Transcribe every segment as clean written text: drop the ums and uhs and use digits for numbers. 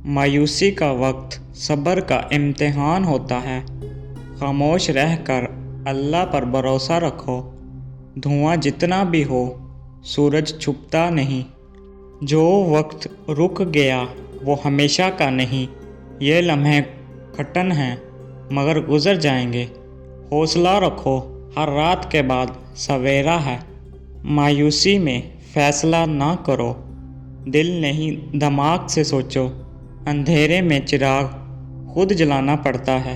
मायूसी का वक्त सब्र का इम्तिहान होता है। खामोश रह कर अल्लाह पर भरोसा रखो। धुआं जितना भी हो, सूरज छुपता नहीं। जो वक्त रुक गया वो हमेशा का नहीं। ये लम्हे कठिन हैं मगर गुजर जाएंगे। हौसला रखो, हर रात के बाद सवेरा है। मायूसी में फैसला ना करो, दिल नहीं दिमाग से सोचो। अंधेरे में चिराग खुद जलाना पड़ता है।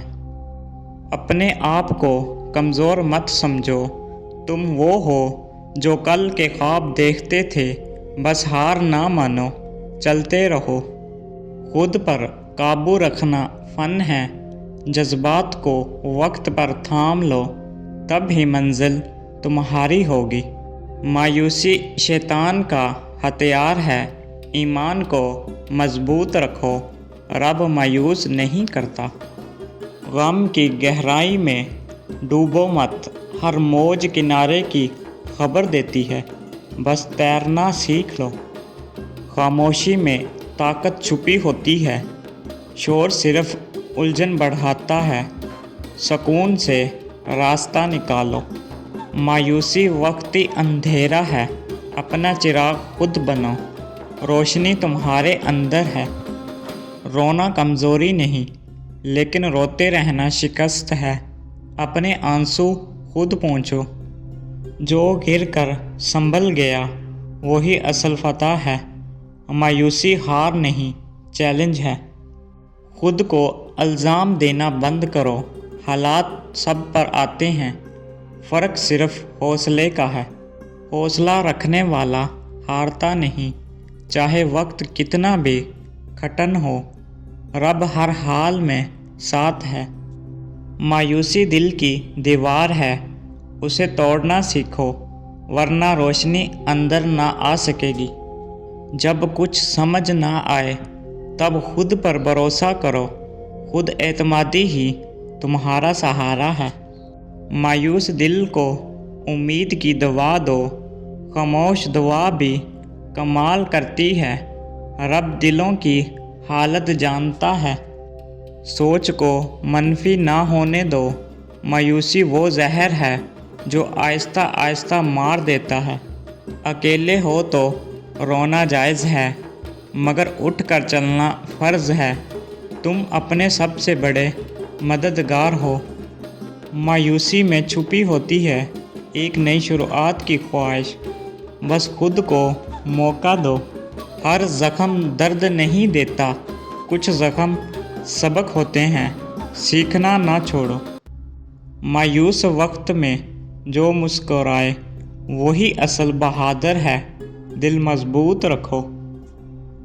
अपने आप को कमज़ोर मत समझो, तुम वो हो जो कल के ख्वाब देखते थे। बस हार ना मानो, चलते रहो। खुद पर काबू रखना फ़न है। जज्बात को वक्त पर थाम लो, तब ही मंजिल तुम्हारी होगी। मायूसी शैतान का हथियार है। ईमान को मजबूत रखो, रब मायूस नहीं करता। गम की गहराई में डूबो मत, हर मौज किनारे की खबर देती है। बस तैरना सीख लो। खामोशी में ताकत छुपी होती है, शोर सिर्फ उलझन बढ़ाता है। सुकून से रास्ता निकालो। मायूसी वक्ती अंधेरा है, अपना चिराग खुद बनो। रोशनी तुम्हारे अंदर है। रोना कमज़ोरी नहीं, लेकिन रोते रहना शिकस्त है। अपने आंसू खुद पोंछो। जो गिर कर संभल गया वही असल फतह है। मायूसी हार नहीं, चैलेंज है। खुद को इल्ज़ाम देना बंद करो, हालात सब पर आते हैं। फ़र्क सिर्फ हौसले का है। हौसला रखने वाला हारता नहीं, चाहे वक्त कितना भी कठिन हो। रब हर हाल में साथ है। मायूसी दिल की दीवार है, उसे तोड़ना सीखो, वरना रोशनी अंदर ना आ सकेगी। जब कुछ समझ ना आए तब खुद पर भरोसा करो। खुद एतमादी ही तुम्हारा सहारा है। मायूस दिल को उम्मीद की दवा दो, खामोश दुआ भी कमाल करती है। रब दिलों की हालत जानता है। सोच को मनफी ना होने दो। मायूसी वो जहर है जो आहिस्ता आहिस्ता मार देता है। अकेले हो तो रोना जायज़ है, मगर उठ कर चलना फ़र्ज़ है। तुम अपने सबसे बड़े मददगार हो। मायूसी में छुपी होती है एक नई शुरुआत की ख्वाहिश। बस खुद को मौका दो। हर ज़ख्म दर्द नहीं देता, कुछ ज़ख्म सबक होते हैं। सीखना ना छोड़ो। मायूस वक्त में जो मुस्कुराए वही असल बहादुर है। दिल मजबूत रखो,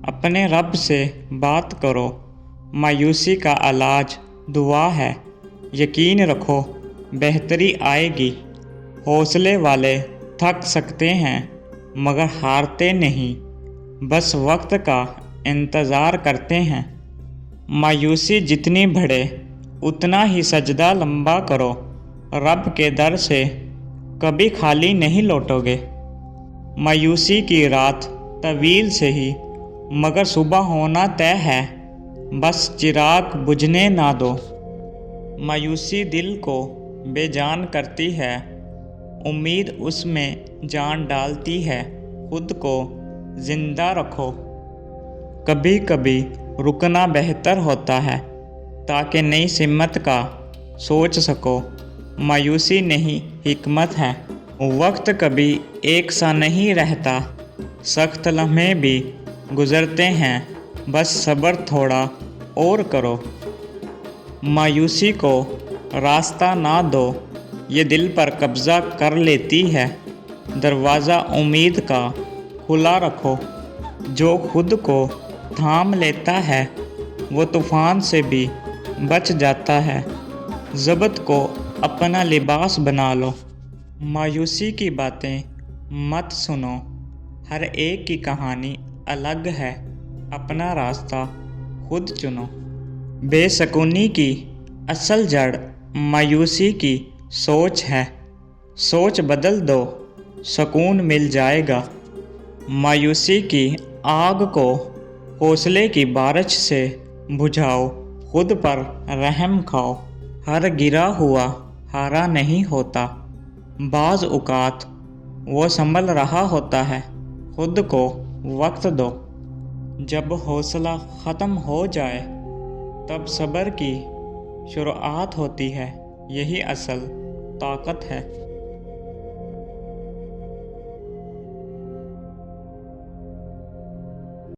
अपने रब से बात करो। मायूसी का इलाज दुआ है। यकीन रखो बेहतरी आएगी। हौसले वाले थक सकते हैं मगर हारते नहीं, बस वक्त का इंतज़ार करते हैं। मायूसी जितनी बढ़े उतना ही सजदा लंबा करो। रब के दर से कभी खाली नहीं लौटोगे। मायूसी की रात तवील से ही, मगर सुबह होना तय है। बस चिराग बुझने ना दो। मायूसी दिल को बेजान करती है, उम्मीद उसमें जान डालती है। खुद को ज़िंदा रखो। कभी कभी रुकना बेहतर होता है ताकि नई सिमत का सोच सको। मायूसी नहीं हिकमत है। वक्त कभी एक सा नहीं रहता, सख्त लम्हे भी गुज़रते हैं। बस सब्र थोड़ा और करो। मायूसी को रास्ता ना दो, ये दिल पर कब्ज़ा कर लेती है। दरवाज़ा उम्मीद का खुला रखो। जो खुद को थाम लेता है वो तूफ़ान से भी बच जाता है। ज़बत को अपना लिबास बना लो। मायूसी की बातें मत सुनो, हर एक की कहानी अलग है। अपना रास्ता खुद चुनो। बेसुकूनी की असल जड़ मायूसी की सोच है। सोच बदल दो, सुकून मिल जाएगा। मायूसी की आग को حوصلے کی بارش سے بجھاؤ، خود پر رحم کھاؤ۔ ہر گرا ہوا ہارا نہیں ہوتا، بعض اوقات وہ سنبھل رہا ہوتا ہے۔ خود کو وقت دو۔ جب حوصلہ ختم ہو جائے تب صبر کی شروعات ہوتی ہے، یہی اصل طاقت ہے۔